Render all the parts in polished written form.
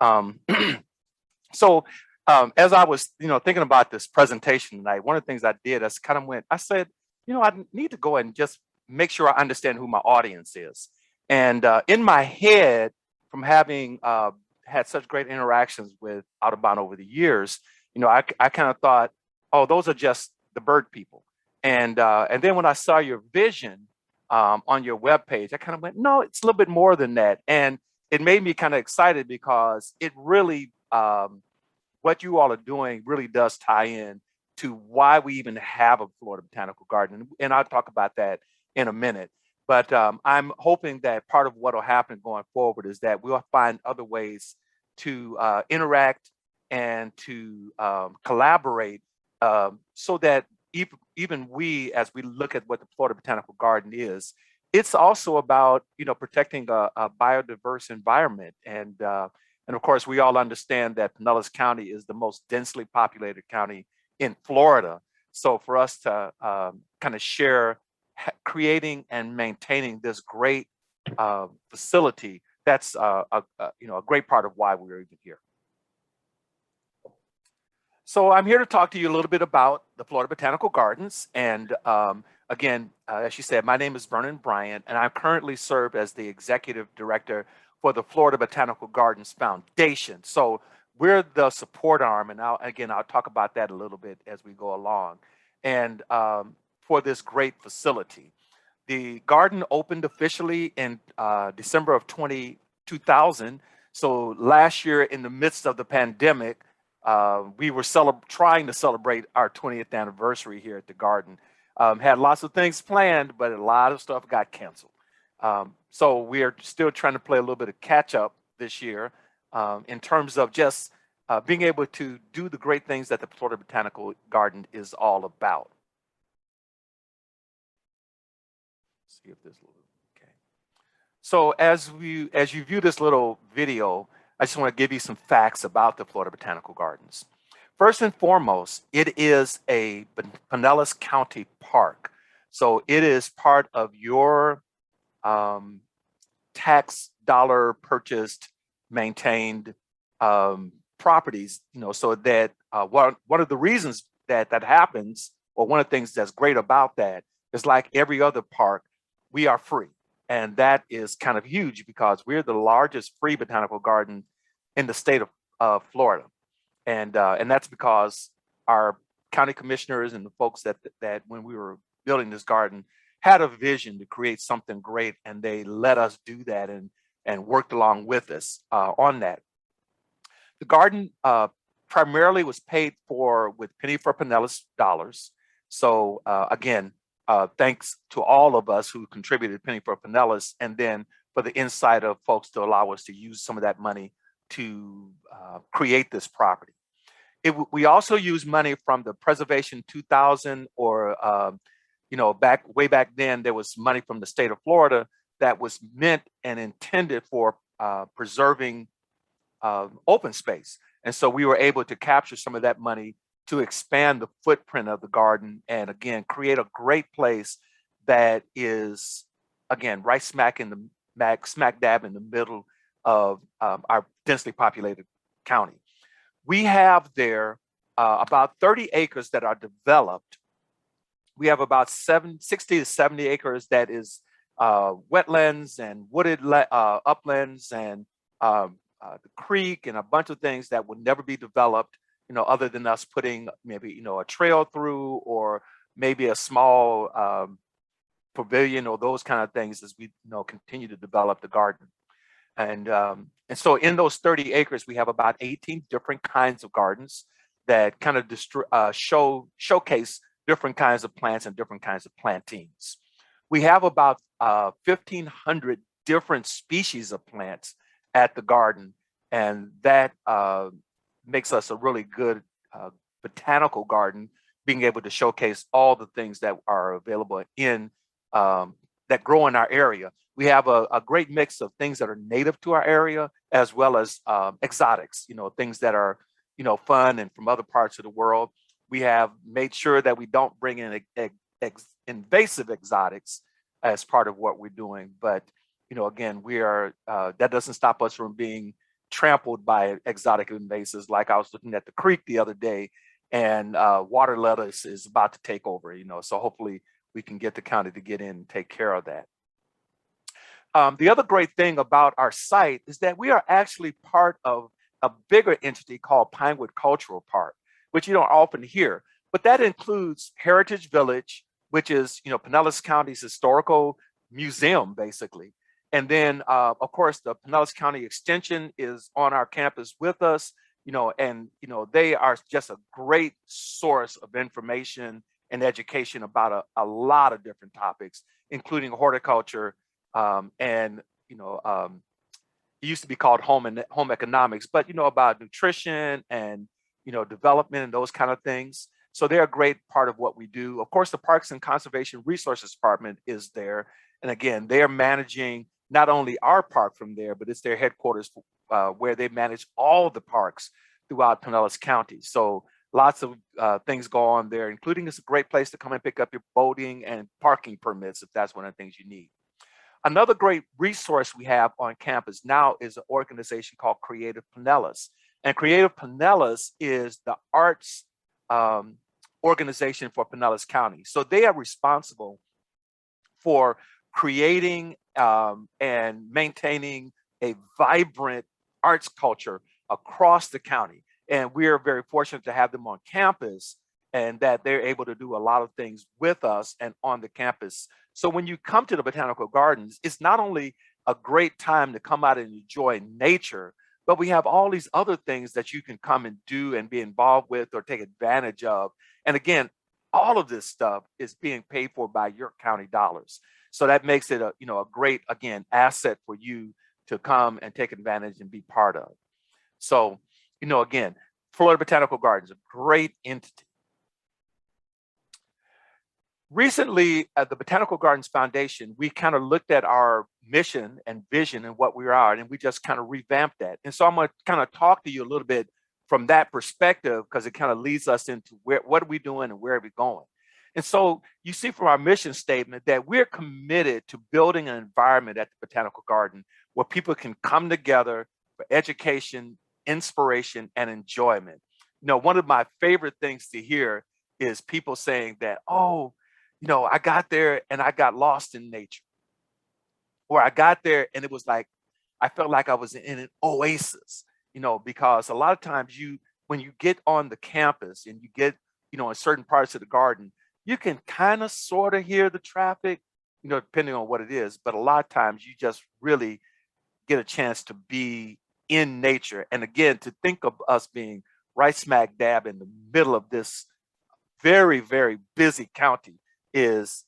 Um, so as I was, thinking about this presentation tonight, one of the things I did, I said, I need to go and just make sure I understand who my audience is. And in my head, from having had such great interactions with Audubon over the years, I kind of thought, oh, those are just the bird people. And then when I saw your vision on your webpage, I kind of went, no, it's a little bit more than that. And it made me kind of excited because it really, what you all are doing really does tie in to why we even have a Florida Botanical Garden. And I'll talk about that in a minute. But I'm hoping that part of what will happen going forward is that we'll find other ways to interact and to collaborate so that even we, as we look at what the Florida Botanical Garden is, it's also about protecting a biodiverse environment. And of course, we all understand that Pinellas County is the most densely populated county in Florida. So for us to kind of share creating and maintaining this great facility, that's a great part of why we're even here. So I'm here to talk to you a little bit about the Florida Botanical Gardens. And again, as she said, my name is Vernon Bryant, and I currently serve as the executive director for the Florida Botanical Gardens Foundation. So we're the support arm, and I'll talk about that a little bit as we go along. And for this great facility, the garden opened officially in December of 2000. So last year, in the midst of the pandemic, we were trying to celebrate our 20th anniversary here at the garden. Had lots of things planned, but a lot of stuff got canceled. So we are still trying to play a little bit of catch up this year in terms of just being able to do the great things that the Florida Botanical Garden is all about. Let's see if this little, okay. So as you view this little video, I just want to give you some facts about the Florida Botanical Gardens. First and foremost, it is a Pinellas County park. So it is part of your tax dollar purchased, maintained properties, so that one of the reasons that happens, or one of the things that's great about that, is like every other park, we are free. And that is kind of huge because we're the largest free botanical garden in the state of Florida. And that's because our county commissioners and the folks that when we were building this garden had a vision to create something great, and they let us do that and worked along with us on that. The garden primarily was paid for with penny for Pinellas dollars. So again, thanks to all of us who contributed penny for Pinellas, and then for the inside of folks to allow us to use some of that money to create this property. We also use money from the Preservation 2000, or way back then, there was money from the state of Florida that was meant and intended for preserving open space. And so we were able to capture some of that money to expand the footprint of the garden and, again, create a great place that is, again, right smack dab in the middle of our densely populated county. We have there about 30 acres that are developed. We have about 60 to 70 acres that is wetlands and wooded uplands and the creek and a bunch of things that would never be developed, other than us putting maybe, a trail through, or maybe a small pavilion or those kind of things as we, continue to develop the garden. And so in those 30 acres, we have about 18 different kinds of gardens that kind of showcase different kinds of plants and different kinds of plantings. We have about 1,500 different species of plants at the garden, and that makes us a really good botanical garden, being able to showcase all the things that are available in that grow in our area. We have a great mix of things that are native to our area, as well as exotics, things that are, fun and from other parts of the world. We have made sure that we don't bring in invasive exotics as part of what we're doing. But, again, we are that doesn't stop us from being trampled by exotic invasives. Like I was looking at the creek the other day, and water lettuce is about to take over, so hopefully we can get the county to get in and take care of that. The other great thing about our site is that we are actually part of a bigger entity called Pinewood Cultural Park, which you don't often hear, but that includes Heritage Village, which is, Pinellas County's historical museum, basically. And then, of course, the Pinellas County Extension is on our campus with us, and, they are just a great source of information and education about a lot of different topics, including horticulture, and, it used to be called home economics, but, about nutrition and, development and those kind of things. So they're a great part of what we do. Of course, the Parks and Conservation Resources Department is there. And again, they're managing not only our park from there, but it's their headquarters where they manage all the parks throughout Pinellas County. So lots of things go on there, including it's a great place to come and pick up your boating and parking permits if that's one of the things you need. Another great resource we have on campus now is an organization called Creative Pinellas. And Creative Pinellas is the arts organization for Pinellas County. So they are responsible for creating and maintaining a vibrant arts culture across the county. And we are very fortunate to have them on campus and that they're able to do a lot of things with us and on the campus. So when you come to the Botanical Gardens, it's not only a great time to come out and enjoy nature, but we have all these other things that you can come and do and be involved with or take advantage of. And again, all of this stuff is being paid for by your county dollars. So that makes it a great, again, asset for you to come and take advantage and be part of. So, again, Florida Botanical Gardens, a great entity. Recently, at the Botanical Gardens Foundation, we kind of looked at our mission and vision and what we are, and we just kind of revamped that. And so I'm going to kind of talk to you a little bit from that perspective, because it kind of leads us into what are we doing and where are we going. And so you see from our mission statement that we're committed to building an environment at the Botanical Garden where people can come together for education, inspiration, and enjoyment. One of my favorite things to hear is people saying that, oh, I got there and I got lost in nature. Or I got there and it was like, I felt like I was in an oasis, because a lot of times when you get on the campus and you get, in certain parts of the garden, you can kind of sort of hear the traffic, depending on what it is. But a lot of times you just really get a chance to be in nature. And again, to think of us being right smack dab in the middle of this very, very busy county is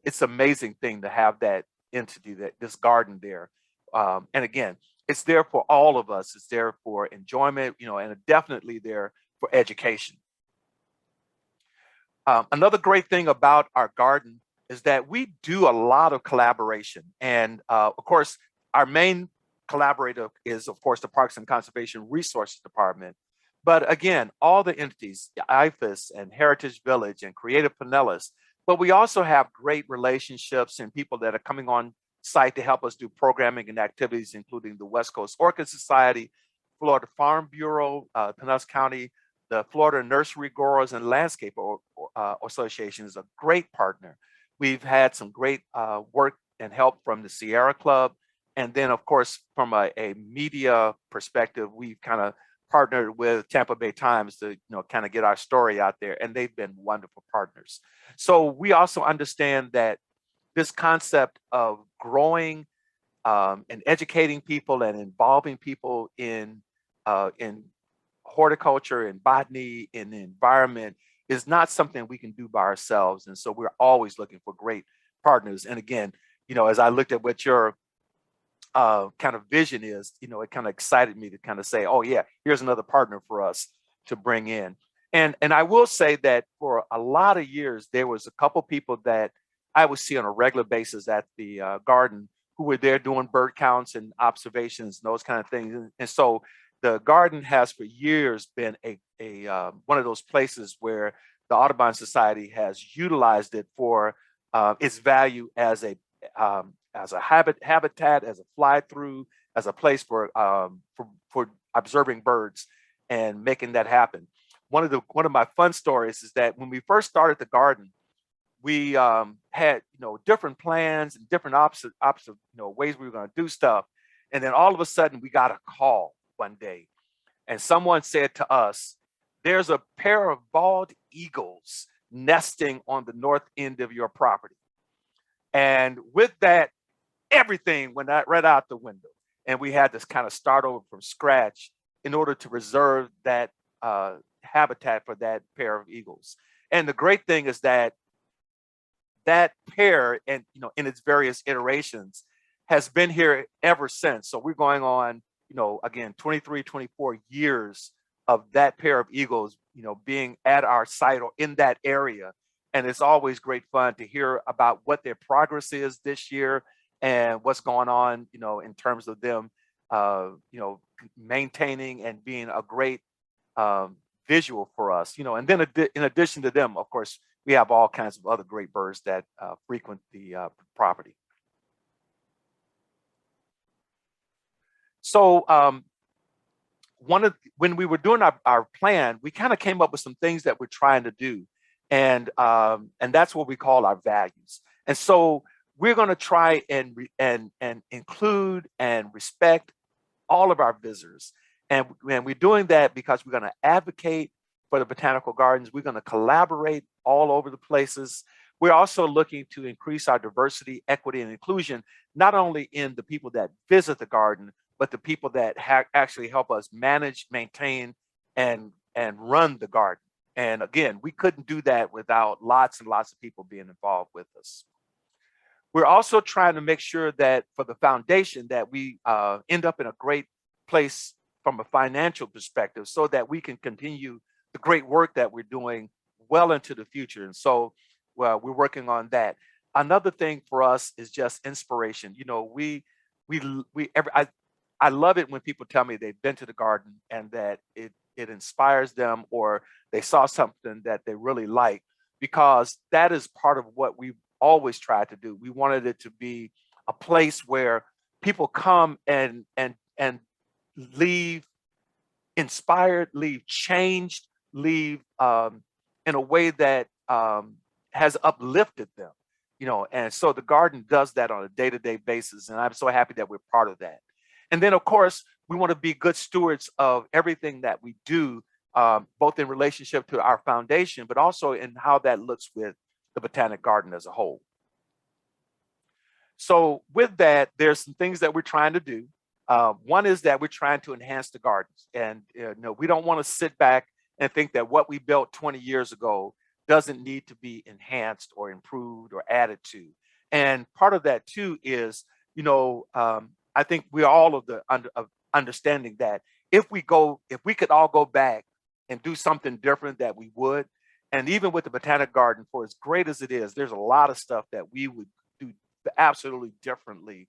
it's an amazing thing to have that entity, this garden there. And again, it's there for all of us. It's there for enjoyment, and definitely there for education. Another great thing about our garden is that we do a lot of collaboration. And of course, our main collaborator is, of course, the Parks and Conservation Resources Department. But again, all the entities, IFAS and Heritage Village and Creative Pinellas, but we also have great relationships and people that are coming on site to help us do programming and activities, including the West Coast Orchid Society, Florida Farm Bureau, Pinellas County, the Florida Nursery Growers and Landscape Association is a great partner. We've had some great work and help from the Sierra Club. And then, of course, from a media perspective, we've kind of partnered with Tampa Bay Times to kind of get our story out there, and they've been wonderful partners. So we also understand that this concept of growing and educating people and involving people in horticulture and botany and the environment is not something we can do by ourselves. And so we're always looking for great partners. And again, as I looked at what your kind of vision is, it kind of excited me to kind of say, oh yeah, here's another partner for us to bring in. And I will say that for a lot of years, there was a couple people that I would see on a regular basis at the garden who were there doing bird counts and observations and those kind of things. And so the garden has for years been a one of those places where the Audubon Society has utilized it for its value as a habitat, as a fly-through, as a place for observing birds and making that happen. One of my fun stories is that when we first started the garden, we had different plans and different opposite ways we were going to do stuff, and then all of a sudden we got a call one day, and someone said to us, "There's a pair of bald eagles nesting on the north end of your property." And with that, everything went right out the window, and we had to kind of start over from scratch in order to reserve that habitat for that pair of eagles. And the great thing is that that pair, and in its various iterations, has been here ever since. So we're going on, again, 23, 24 years of that pair of eagles, being at our site or in that area. And it's always great fun to hear about what their progress is this year and what's going on, in terms of them, maintaining and being a great visual for us, and then in addition to them, of course, we have all kinds of other great birds that frequent the property. So when we were doing our plan, we kind of came up with some things that we're trying to do, and that's what we call our values. And so we're going to try and include and respect all of our visitors, and we're doing that because we're going to advocate for the botanical gardens. We're going to collaborate all over the places. We're also looking to increase our diversity, equity, and inclusion, not only in the people that visit the garden, but the people that actually help us manage, maintain, and run the garden. And again, we couldn't do that without lots and lots of people being involved with us. We're also trying to make sure that for the foundation that we end up in a great place from a financial perspective so that we can continue the great work that we're doing well into the future. And so we're working on that. Another thing for us is just inspiration. I love it when people tell me they've been to the garden and that it inspires them, or they saw something that they really like, because that is part of what we always tried to do. We wanted it to be a place where people come and leave inspired, leave changed, leave in a way that has uplifted them, and so the garden does that on a day-to-day basis, and I'm so happy that we're part of that. And then, of course, we want to be good stewards of everything that we do, both in relationship to our foundation, but also in how that looks with the Botanic Garden as a whole. So with that, there's some things that we're trying to do. One is that we're trying to enhance the gardens, and we don't want to sit back and think that what we built 20 years ago doesn't need to be enhanced or improved or added to. And part of that too is, I think we're all of understanding that if we could all go back and do something different, that we would. And even with the Botanic Garden, for as great as it is, there's a lot of stuff that we would do absolutely differently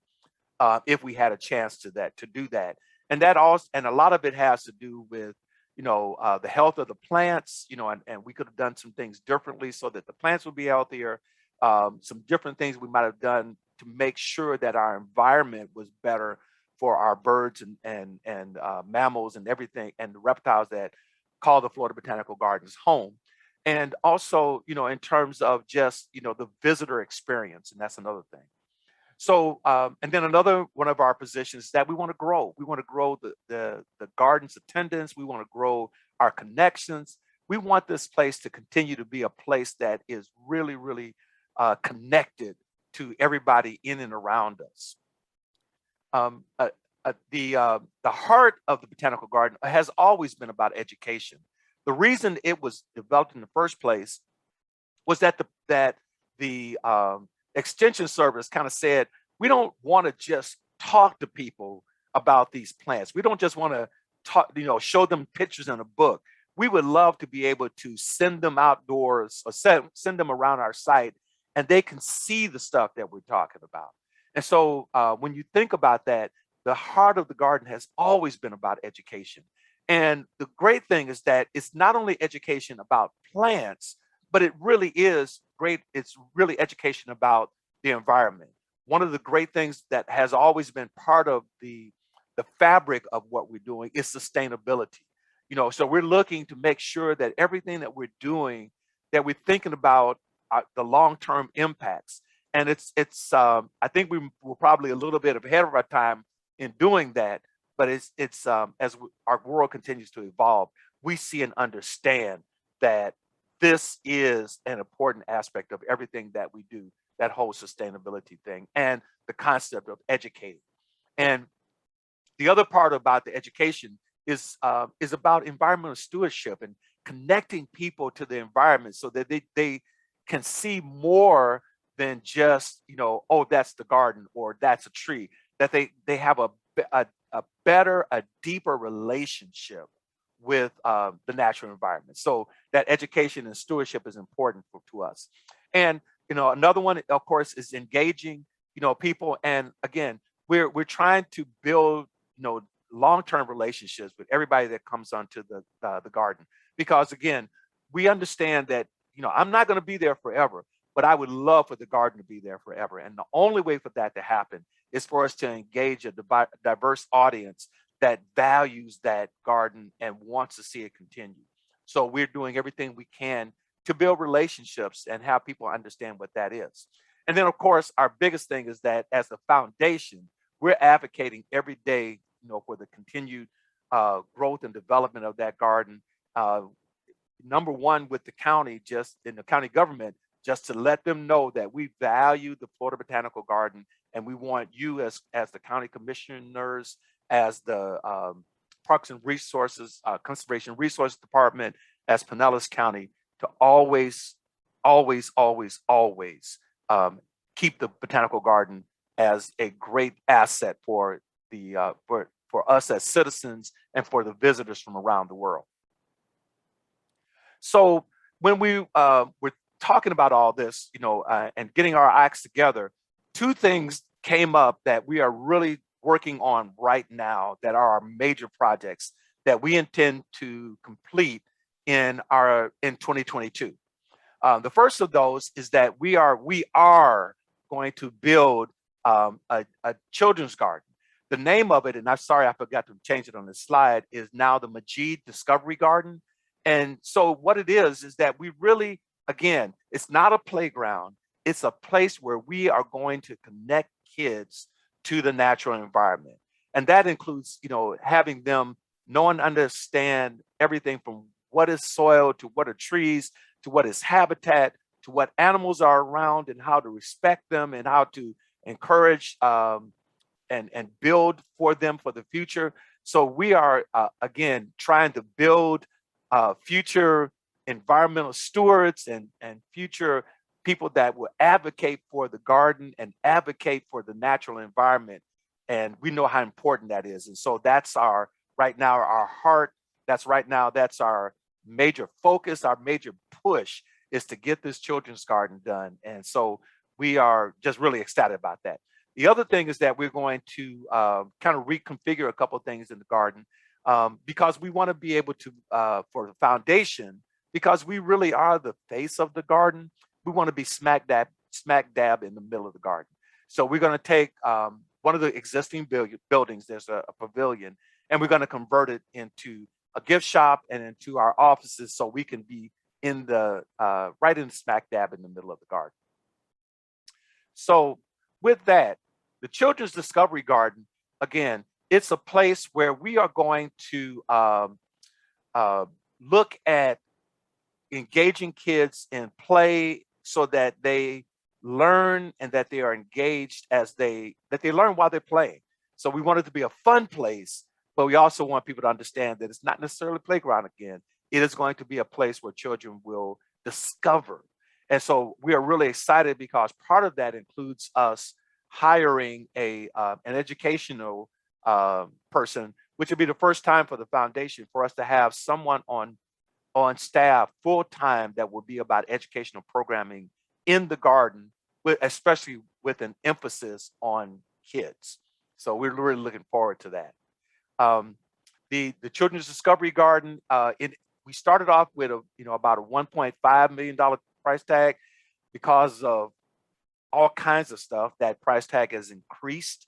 if we had a chance to do that. And that also, and a lot of it has to do with the health of the plants, and we could have done some things differently so that the plants would be healthier. Some different things we might have done to make sure that our environment was better for our birds and mammals and everything, and the reptiles that call the Florida Botanical Gardens home. And also, in terms of just, the visitor experience, and that's another thing. So, and then another one of our positions is that we want to grow. We want to grow the garden's attendance. We want to grow our connections. We want this place to continue to be a place that is really, really connected to everybody in and around us. The heart of the Botanical Garden has always been about education. The reason it was developed in the first place was that the Extension Service kind of said, we don't want to just talk to people about these plants. We don't just want to talk, show them pictures in a book. We would love to be able to send them outdoors or send them around our site, and they can see the stuff that we're talking about. And so when you think about that, the heart of the garden has always been about education. And the great thing is that it's not only education about plants, but it really is great. It's really education about the environment. One of the great things that has always been part of the the fabric of what we're doing is sustainability. So we're looking to make sure that everything that we're doing, that we're thinking about the long-term impacts. And I think we're probably a little bit ahead of our time in doing that, but our world continues to evolve, we see and understand that this is an important aspect of everything that we do, that whole sustainability thing, and the concept of educating. And the other part about the education is about environmental stewardship and connecting people to the environment so that they can see more than just, oh, that's the garden or that's a tree, that they have a better, a deeper relationship with the natural environment. So that education and stewardship is important to us. And another one, of course, is engaging people. And again, we're trying to build long-term relationships with everybody that comes onto the garden, because again, we understand that I'm not going to be there forever, but I would love for the garden to be there forever. And the only way for that to happen is for us to engage a diverse audience that values that garden and wants to see it continue. So we're doing everything we can to build relationships and have people understand what that is. And then, of course, our biggest thing is that as a foundation, we're advocating every day, for the continued growth and development of that garden. Number one, with the county, just in the county government, just to let them know that we value the Florida Botanical Garden, and we want you as the county commissioners, as the Parks and Resources, Conservation Resource Department, as Pinellas County, to always, always, always, always keep the Botanical Garden as a great asset for for us as citizens and for the visitors from around the world. So when we were talking about all this, and getting our acts together, two things came up that we are really working on right now that are our major projects that we intend to complete in 2022. The first of those is that we are going to build a children's garden. The name of it, and I'm sorry I forgot to change it on the slide, is now the Majid Discovery Garden. And so what it is that we really, again, it's not a playground. It's a place where we are going to connect kids to the natural environment. And that includes, having them know and understand everything from what is soil to what are trees, to what is habitat, to what animals are around and how to respect them and how to encourage and build for them for the future. So we are, again, trying to build future environmental stewards and future people that will advocate for the garden and advocate for the natural environment. And we know how important that is. And so that's our heart. That's our major focus, our major push is to get this children's garden done. And so we are just really excited about that. The other thing is that we're going to kind of reconfigure a couple of things in the garden because we want to be able to, for the foundation, because we really are the face of the garden, we want to be smack dab in the middle of the garden. So we're going to take one of the existing buildings, there's a pavilion, and we're going to convert it into a gift shop and into our offices so we can be in the right in smack dab in the middle of the garden. So with that, the Children's Discovery Garden, again, it's a place where we are going to look at engaging kids in play so that they learn and that they are engaged that they learn while they're playing. So we want it to be a fun place, but we also want people to understand that it's not necessarily a playground again. It is going to be a place where children will discover. And so we are really excited because part of that includes us hiring an educational person, which would be the first time for the foundation for us to have someone on staff full time that will be about educational programming in the garden, especially with an emphasis on kids. So we're really looking forward to that. The Children's Discovery Garden, we started off with about a $1.5 million price tag. Because of all kinds of stuff, that price tag has increased.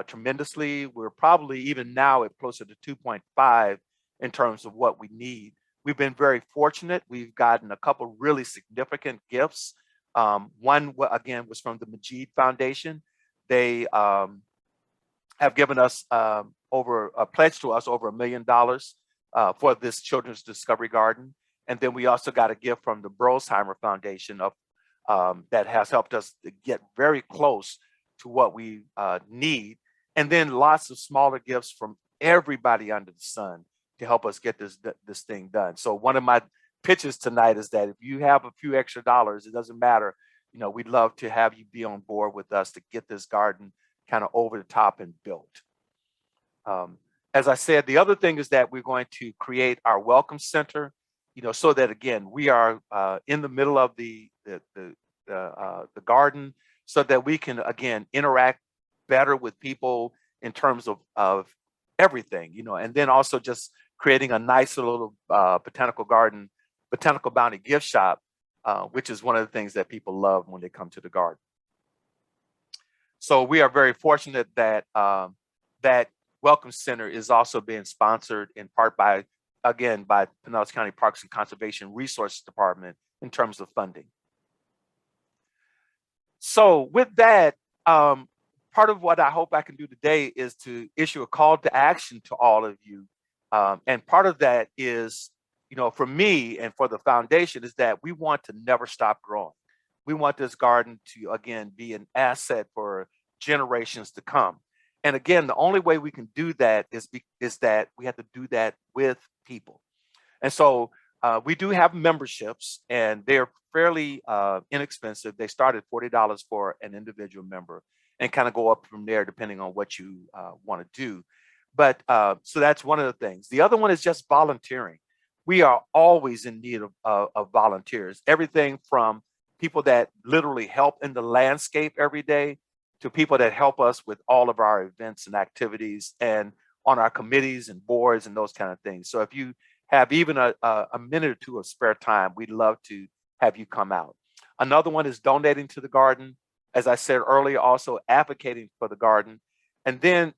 tremendously. We're probably even now at closer to 2.5 in terms of what we need. We've been very fortunate. We've gotten a couple really significant gifts. One, again, was from the Majid Foundation. They have given us over a pledge to us over $1 million for this Children's Discovery Garden. And then we also got a gift from the Burlsheimer Foundation of that has helped us to get very close to what we need. And then lots of smaller gifts from everybody under the sun to help us get this thing done. So one of my pitches tonight is that if you have a few extra dollars, it doesn't matter. We'd love to have you be on board with us to get this garden kind of over the top and built. As I said, the other thing is that we're going to create our welcome center, so that again we are in the middle of the garden, so that we can again interact better with people in terms of everything, and then also just creating a nice little botanical bounty gift shop, which is one of the things that people love when they come to the garden. So we are very fortunate that that Welcome Center is also being sponsored in part by Pinellas County Parks and Conservation Resources Department in terms of funding. So with that, part of what I hope I can do today is to issue a call to action to all of you. And part of that is, for me and for the foundation, is that we want to never stop growing. We want this garden to, again, be an asset for generations to come. And again, the only way we can do that is that we have to do that with people. And so we do have memberships, and they're fairly inexpensive. They start at $40 for an individual member and kind of go up from there depending on what you want to do. But so that's one of the things. The other one is just volunteering. We are always in need of volunteers, everything from people that literally help in the landscape every day to people that help us with all of our events and activities and on our committees and boards and those kind of things. So if you have even a minute or two of spare time, we'd love to have you come out. Another one is donating to the garden. As I said earlier, also advocating for the garden. And then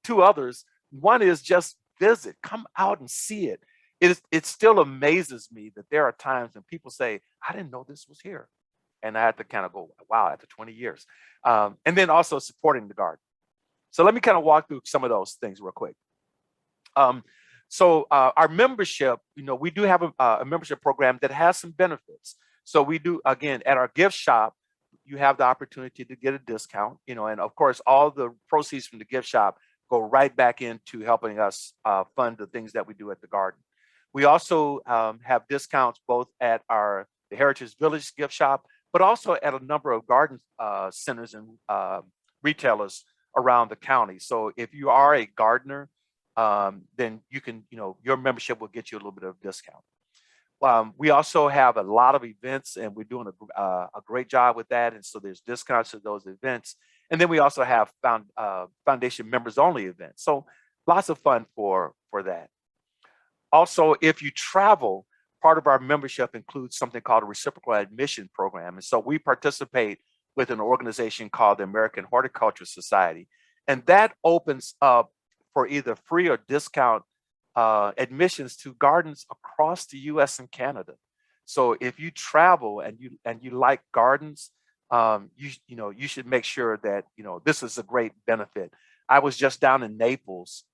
two others. One is just visit, come out and see it. It still amazes me that there are times when people say, I didn't know this was here. And I had to kind of go, wow, after 20 years. And then also supporting the garden. So let me kind of walk through some of those things real quick. So our membership, we do have a membership program that has some benefits. So we do, again, at our gift shop, you have the opportunity to get a discount, and of course, all the proceeds from the gift shop go right back into helping us fund the things that we do at the garden. We also have discounts both at the Heritage Village gift shop, but also at a number of garden centers and retailers around the county. So if you are a gardener, then you can, your membership will get you a little bit of discount. We also have a lot of events, and we're doing a great job with that. And so there's discounts to those events. And then we also have foundation members only events. So lots of fun for that. Also, if you travel, part of our membership includes something called a reciprocal admission program. And so we participate with an organization called the American Horticulture Society. And that opens up for either free or discount admissions to gardens across the US and Canada. So if you travel and you like gardens, you should make sure that, this is a great benefit. I was just down in Naples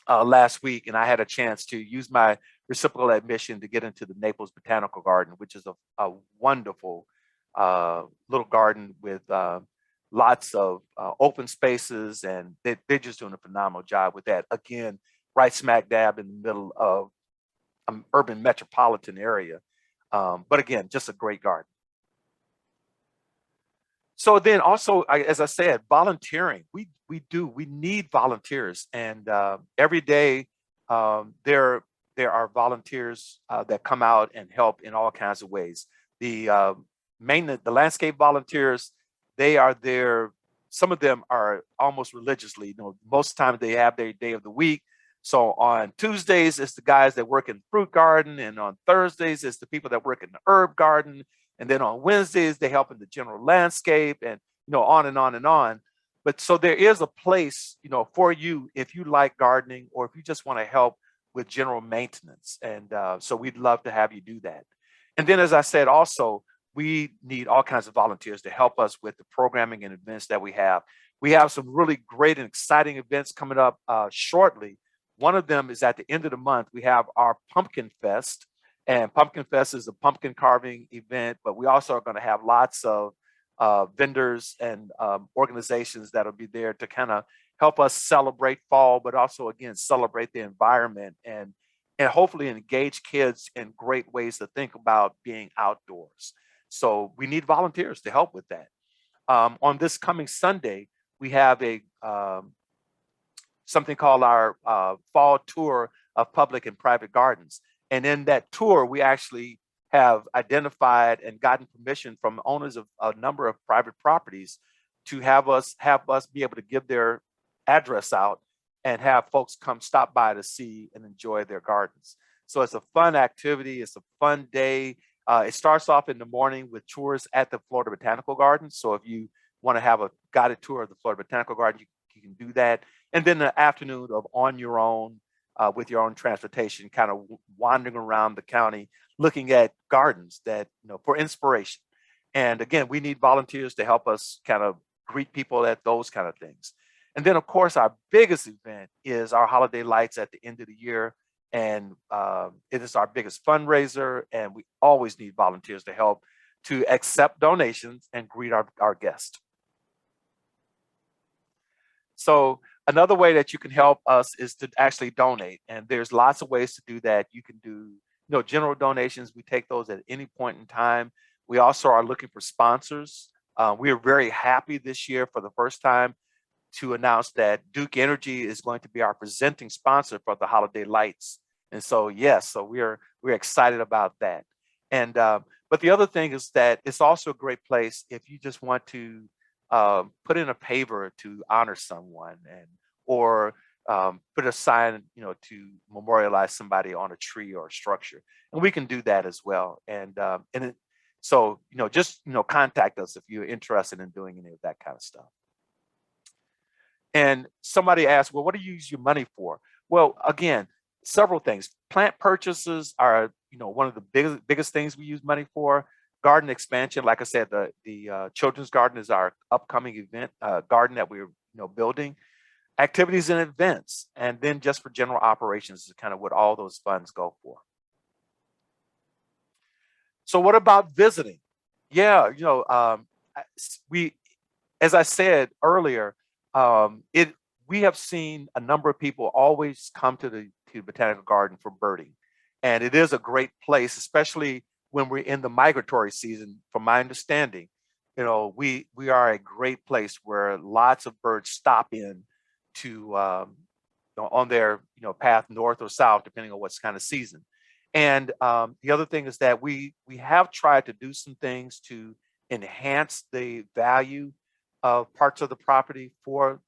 last week, and I had a chance to use my reciprocal admission to get into the Naples Botanical Garden, which is a wonderful little garden with lots of open spaces, and they're just doing a phenomenal job with that. Again, right smack dab in the middle of an urban metropolitan area. But again, just a great garden. So then also, as I said, volunteering, we need volunteers. And every day there are volunteers that come out and help in all kinds of ways. The landscape volunteers, they are there. Some of them are almost religiously, most times they have their day of the week. So on Tuesdays, it's the guys that work in the fruit garden. And on Thursdays, it's the people that work in the herb garden. And then on Wednesdays, they help in the general landscape, and on and on and on. But so there is a place, for you if you like gardening or if you just want to help with general maintenance. And so we'd love to have you do that. And then, as I said, also, we need all kinds of volunteers to help us with the programming and events that we have. We have some really great and exciting events coming up shortly. One of them is at the end of the month. We have our Pumpkin Fest, and Pumpkin Fest is a pumpkin carving event, but we also are going to have lots of vendors and organizations that'll be there to kind of help us celebrate fall, but also again celebrate the environment and hopefully engage kids in great ways to think about being outdoors. So we need volunteers to help with that. On this coming Sunday, we have a something called our fall tour of public and private gardens. And in that tour, we actually have identified and gotten permission from owners of a number of private properties to have us be able to give their address out and have folks come stop by to see and enjoy their gardens. So it's a fun activity. It's a fun day. It starts off in the morning with tours at the Florida Botanical Gardens. So if you want to have a guided tour of the Florida Botanical Garden, you can do that. And then the afternoon of on your own, with your own transportation, kind of wandering around the county, looking at gardens that, for inspiration. And again, we need volunteers to help us kind of greet people at those kind of things. And then, of course, our biggest event is our holiday lights at the end of the year. And it is our biggest fundraiser. And we always need volunteers to help to accept donations and greet our guests. So another way that you can help us is to actually donate. And there's lots of ways to do that. You can do, general donations. We take those at any point in time. We also are looking for sponsors. We are very happy this year for the first time to announce that Duke Energy is going to be our presenting sponsor for the holiday lights. And so, yes, so we're excited about that. And but the other thing is that it's also a great place if you just want to put in a paver to honor someone or put a sign, to memorialize somebody on a tree or a structure, and we can do that as well. So just contact us if you're interested in doing any of that kind of stuff. And somebody asked, well, what do you use your money for? Well, again, several things. Plant purchases are, one of the biggest things we use money for. Garden expansion, like I said, the children's garden is our upcoming event garden that we're building. Activities and events, and then just for general operations is kind of what all those funds go for. So what about visiting? Yeah, we, as I said earlier, we have seen a number of people always come to the Botanical Garden for birding, and it is a great place, especially when we're in the migratory season. From my understanding, we are a great place where lots of birds stop in to on their path north or south, depending on what's kind of season. And the other thing is that we have tried to do some things to enhance the value of parts of the property for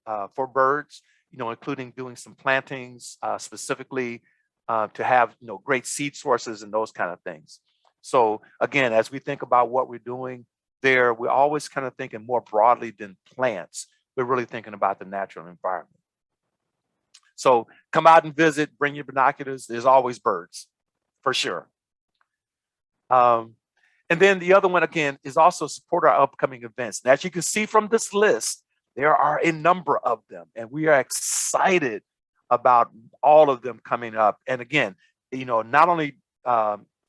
birds, including doing some plantings specifically to have great seed sources and those kind of things. So again, as we think about what we're doing there, we're always kind of thinking more broadly than plants. We're really thinking about the natural environment. So come out and visit, bring your binoculars. There's always birds, for sure. And then the other one, again, is also support our upcoming events. And as you can see from this list, there are a number of them, and we are excited about all of them coming up. And again, not only,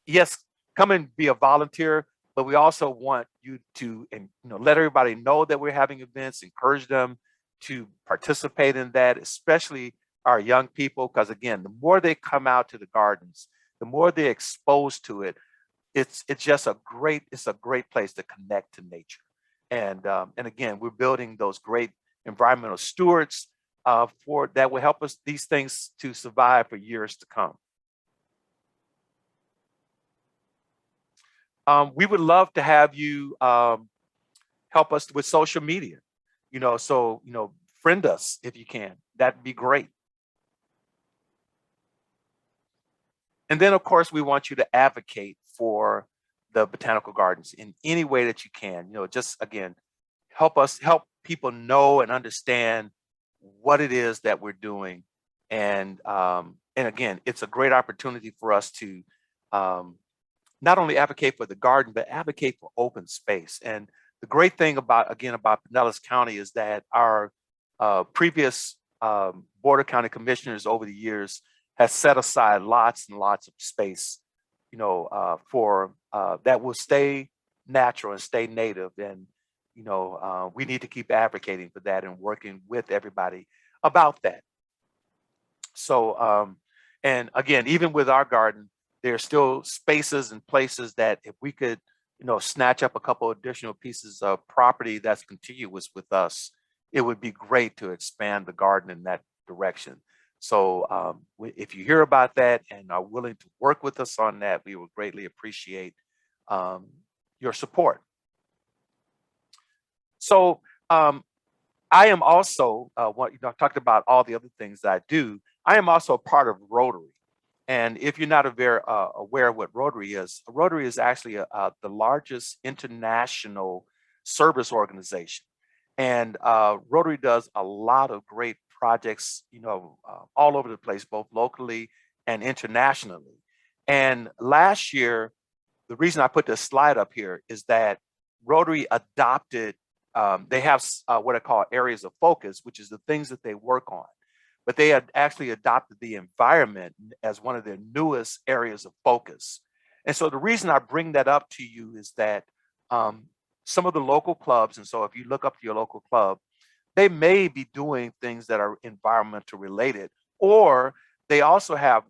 yes, come and be a volunteer, but we also want you to let everybody know that we're having events, encourage them to participate in that, especially our young people, because again, the more they come out to the gardens, the more they're exposed to it. It's just a great place to connect to nature. And again, we're building those great environmental stewards for that will help us these things to survive for years to come. We would love to have you help us with social media, so friend us if you can. That'd be great. And then, of course, we want you to advocate for the botanical gardens in any way that you can. Just again, help people know and understand what it is that we're doing. And again, it's a great opportunity for us to not only advocate for the garden, but advocate for open space. And the great thing about Pinellas County is that our previous Board of County Commissioners over the years has set aside lots and lots of space, for that will stay natural and stay native. And, we need to keep advocating for that and working with everybody about that. So, and again, even with our garden, there are still spaces and places that if we could, snatch up a couple additional pieces of property that's contiguous with us, it would be great to expand the garden in that direction. So if you hear about that and are willing to work with us on that, we would greatly appreciate your support. So I am also, I talked about all the other things that I do. I am also a part of Rotary. And if you're not aware of what Rotary is actually the largest international service organization. And Rotary does a lot of great projects, all over the place, both locally and internationally. And last year, the reason I put this slide up here is that Rotary adopted, they have what I call areas of focus, which is the things that they work on. But they had actually adopted the environment as one of their newest areas of focus. And so the reason I bring that up to you is that some of the local clubs, and so if you look up to your local club, they may be doing things that are environmental related, or they also have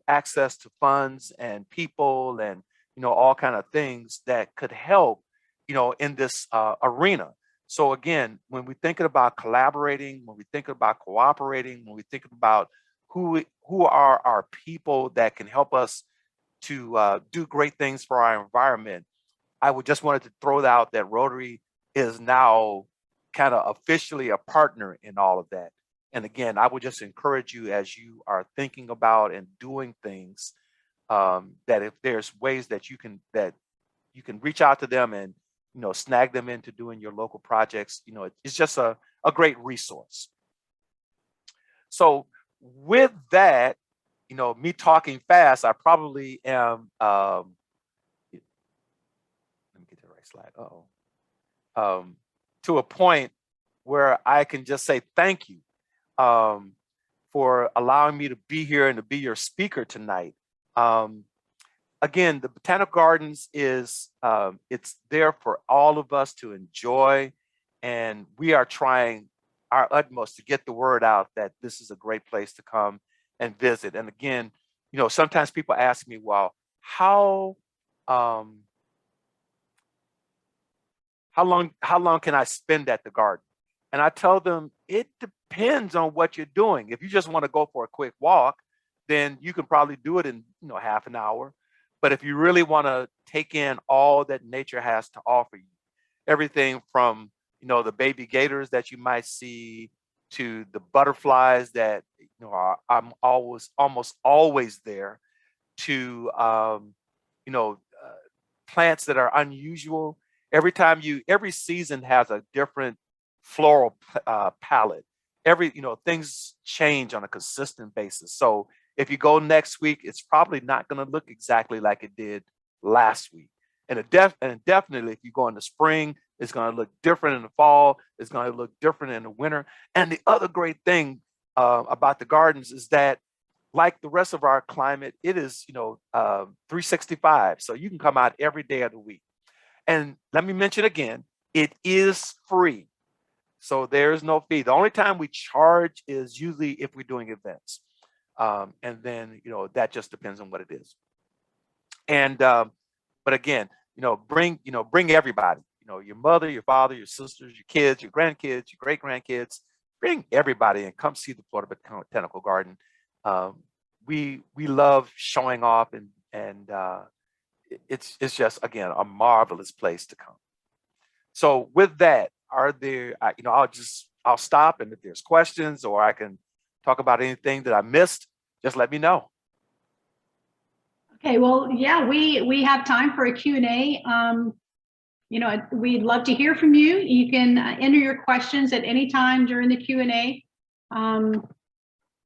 access to funds and people and, all kind of things that could help, in this arena. So again, when we're thinking about collaborating, when we're thinking about cooperating, when we're thinking about who are our people that can help us to do great things for our environment, I would just wanted to throw out that Rotary is now kind of officially a partner in all of that. And again, I would just encourage you as you are thinking about and doing things, that if there's ways that you can reach out to them and snag them into doing your local projects, it's just a great resource. So with that, me talking fast, I probably am, let me get the right slide, to a point where I can just say thank you for allowing me to be here and to be your speaker tonight. Again, the Botanical Gardens is, it's there for all of us to enjoy. And we are trying our utmost to get the word out that this is a great place to come and visit. And again, sometimes people ask me, well, how long can I spend at the garden? And I tell them, it depends on what you're doing. If you just want to go for a quick walk, then you can probably do it in, half an hour. But if you really want to take in all that nature has to offer you, everything from, the baby gators that you might see to the butterflies that, I'm almost always there, to, plants that are unusual. Every season has a different floral palette. Things change on a consistent basis. So if you go next week, it's probably not going to look exactly like it did last week. And definitely, if you go in the spring, it's going to look different in the fall. It's going to look different in the winter. And the other great thing about the gardens is that, like the rest of our climate, it is 365. So you can come out every day of the week. And let me mention again, it is free. So there's no fee. The only time we charge is usually if we're doing events. And then, that just depends on what it is. And, but again, bring everybody, your mother, your father, your sisters, your kids, your grandkids, your great grandkids, bring everybody and come see the Florida Botanical Garden. We love showing off and it's just, again, a marvelous place to come. So with that, are there, I'll stop, and if there's questions or I can talk about anything that I missed, just let me know. Okay, well, yeah, we have time for a Q&A. you know, we'd love to hear from you. You can enter your questions at any time during the Q&A, and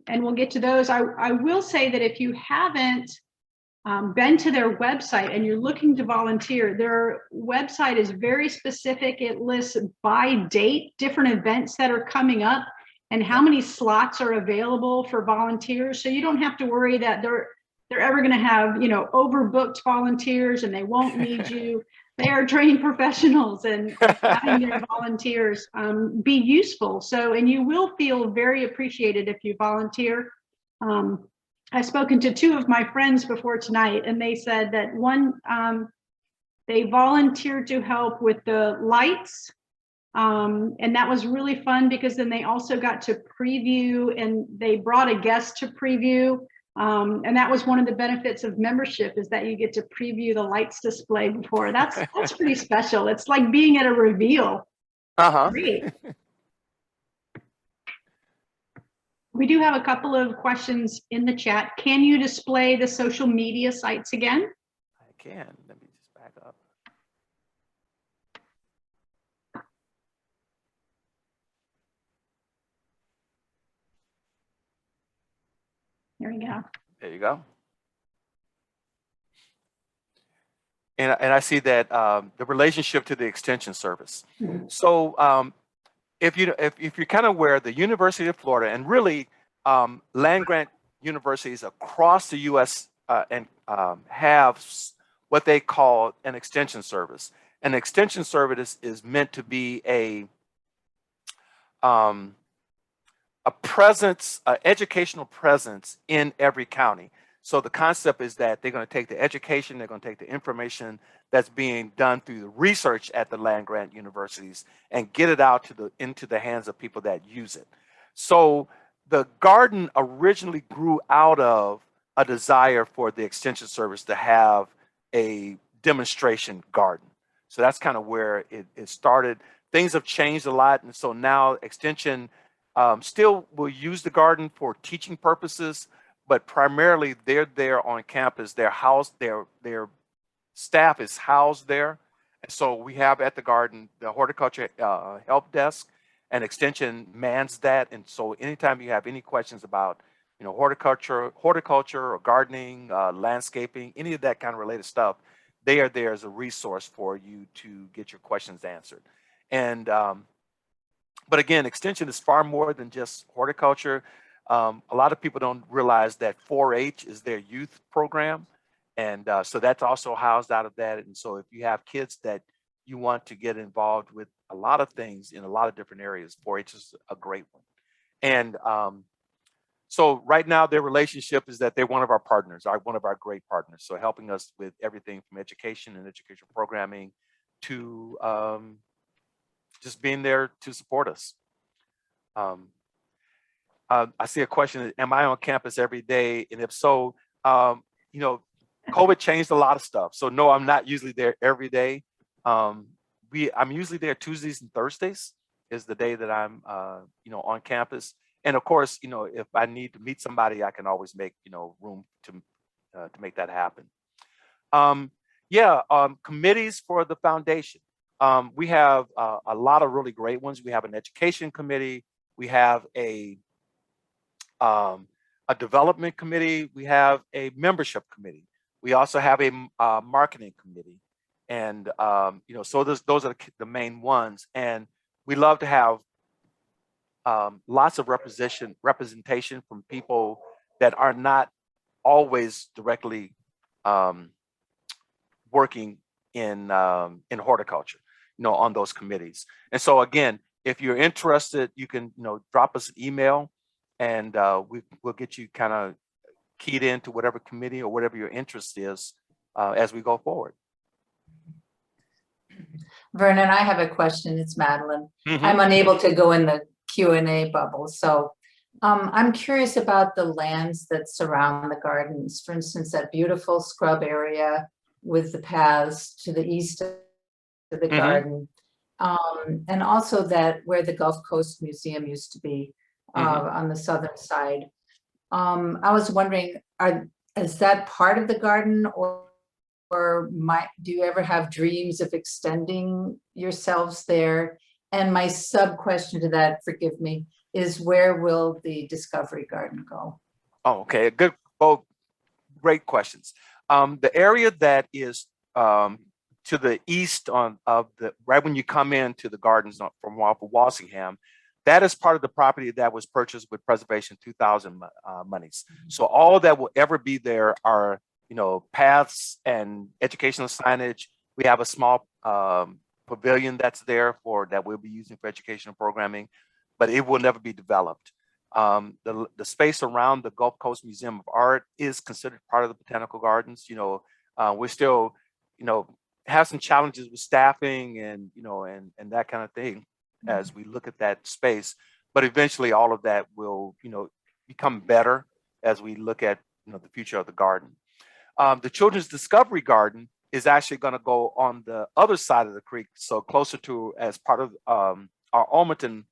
we'll get to those. I will say that if you haven't been to their website and you're looking to volunteer, their website is very specific. It lists by date different events that are coming up and how many slots are available for volunteers. So you don't have to worry that they're ever going to have, you know, overbooked volunteers and they won't need you. They are trained professionals, and having their volunteers be useful. So, and you will feel very appreciated if you volunteer. I've spoken to two of my friends before tonight, and they said that one, they volunteered to help with the lights. And that was really fun because then they also got to preview, and they brought a guest to preview. And that was one of the benefits of membership, is that you get to preview the lights display before. That's pretty special. It's like being at a reveal. Great. We do have a couple of questions in the chat. Can you display the social media sites again? I can. Let me just back up. There we go. There you go. And I see that the relationship to the extension service. So if you're kind of aware, the University of Florida, and really land grant universities across the U.S. And have what they call an extension service. An extension service is meant to be a presence, educational presence in every county. So the concept is that they're going to take the education, they're going to take the information that's being done through the research at the land grant universities and get it out to into the hands of people that use it. So the garden originally grew out of a desire for the extension service to have a demonstration garden. So that's kind of where it started. Things have changed a lot, and so now extension still will use the garden for teaching purposes, but primarily they're there on campus. Their staff is housed there. And so we have at the garden the horticulture help desk, and extension mans that. And so anytime you have any questions about, you know, horticulture or gardening, landscaping, any of that kind of related stuff, they are there as a resource for you to get your questions answered. And but again, extension is far more than just horticulture. A lot of people don't realize that 4-H is their youth program. And so that's also housed out of that. And so if you have kids that you want to get involved with a lot of things in a lot of different areas, 4-H is a great one. And so right now their relationship is that they're one of our partners, one of our great partners. So helping us with everything from education and educational programming to just being there to support us. I see a question, am I on campus every day? And if so, you know, COVID changed a lot of stuff. So no, I'm not usually there every day. I'm usually there Tuesdays and Thursdays is the day that I'm, you know, on campus. And of course, you know, if I need to meet somebody, I can always make, you know, room to make that happen. Committees for the foundation. We have a lot of really great ones. We have an education committee. We have a development committee. We have a membership committee. We also have a marketing committee. And, you know, so those are the main ones. And we love to have lots of representation from people that are not always directly working in horticulture, you know, on those committees. And so again, if you're interested, you can, you know, drop us an email, and we'll get you kind of keyed into whatever committee or whatever your interest is as we go forward. Vernon, I have a question. It's Madeline. Mm-hmm. I'm unable to go in the Q&A bubble. So I'm curious about the lands that surround the gardens. For instance, that beautiful scrub area with the paths to the east of the garden. And also that where the Gulf Coast Museum used to be on the southern side. I was wondering, is that part of the garden, or do you ever have dreams of extending yourselves there? And my sub question to that, forgive me, is where will the Discovery Garden go? Oh, okay. Both great questions. The area that is to the east right when you come into the gardens from off of Walsingham, that is part of the property that was purchased with Preservation 2000 monies. So all that will ever be there are, paths and educational signage. We have a small pavilion that's there that we'll be using for educational programming, but it will never be developed. The space around the Gulf Coast Museum of Art is considered part of the Botanical Gardens. We're still, have some challenges with staffing and that kind of thing as we look at that space. But eventually all of that will, become better as we look at, the future of the garden. The Children's Discovery Garden is actually going to go on the other side of the creek, so closer to as part of our Almaton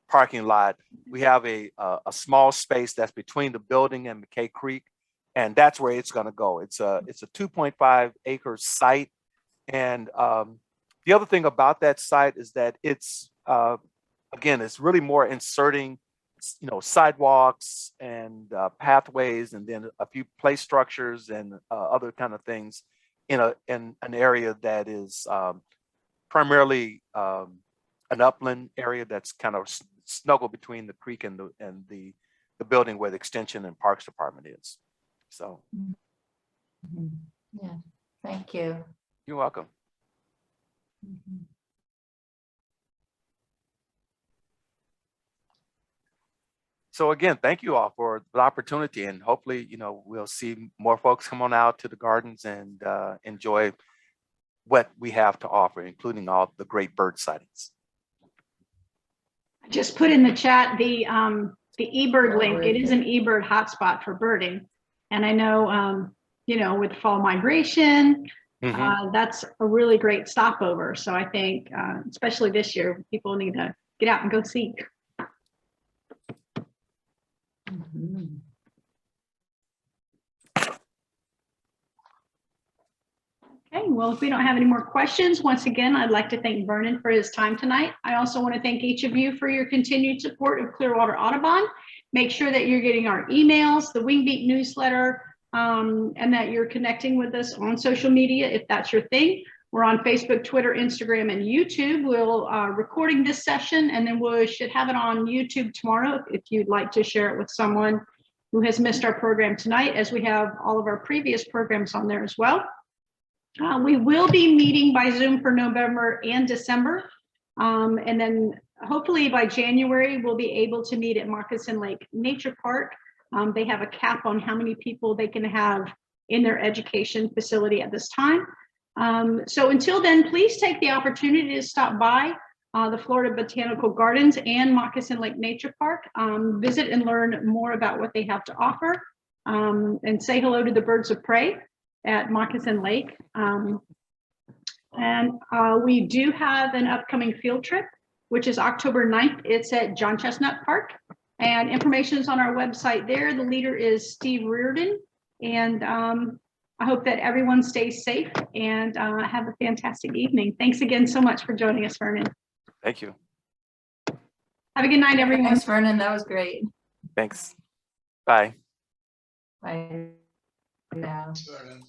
parking lot. We have a small space that's between the building and McKay Creek, and that's where it's going to go. It's a 2.5 acre site, and the other thing about that site is that it's again, it's really more inserting sidewalks and pathways, and then a few play structures and other kind of things in an area that is primarily an upland area that's kind of snuggled between the creek and the building where the Extension and Parks Department is. So, yeah, thank you. You're welcome. So again, thank you all for the opportunity, and hopefully, we'll see more folks come on out to the gardens and enjoy what we have to offer, including all the great bird sightings. I just put in the chat the eBird link. It is an eBird hotspot for birding. And I know, with fall migration, that's a really great stopover. So I think, especially this year, people need to get out and go see. Okay, well, if we don't have any more questions, once again, I'd like to thank Vernon for his time tonight. I also want to thank each of you for your continued support of Clearwater Audubon. Make sure that you're getting our emails, the Wingbeat newsletter, and that you're connecting with us on social media if that's your thing. We're on Facebook, Twitter, Instagram, and YouTube. We'll recording this session, and then we should have it on YouTube tomorrow if you'd like to share it with someone who has missed our program tonight, as we have all of our previous programs on there as well. We will be meeting by Zoom for November and December. And then hopefully by January, we'll be able to meet at Moccasin Lake Nature Park. They have a cap on how many people they can have in their education facility at this time. So until then, please take the opportunity to stop by the Florida Botanical Gardens and Moccasin Lake Nature Park. Visit and learn more about what they have to offer, and say hello to the birds of prey at Moccasin Lake. And we do have an upcoming field trip, which is October 9th. It's at John Chestnut Park, and information is on our website there. The leader is Steve Reardon, and I hope that everyone stays safe and have a fantastic evening. Thanks again so much for joining us, Vernon. Thank you. Have a good night, everyone. Thanks, Vernon. That was great. Thanks. Bye. Bye now. Vernon.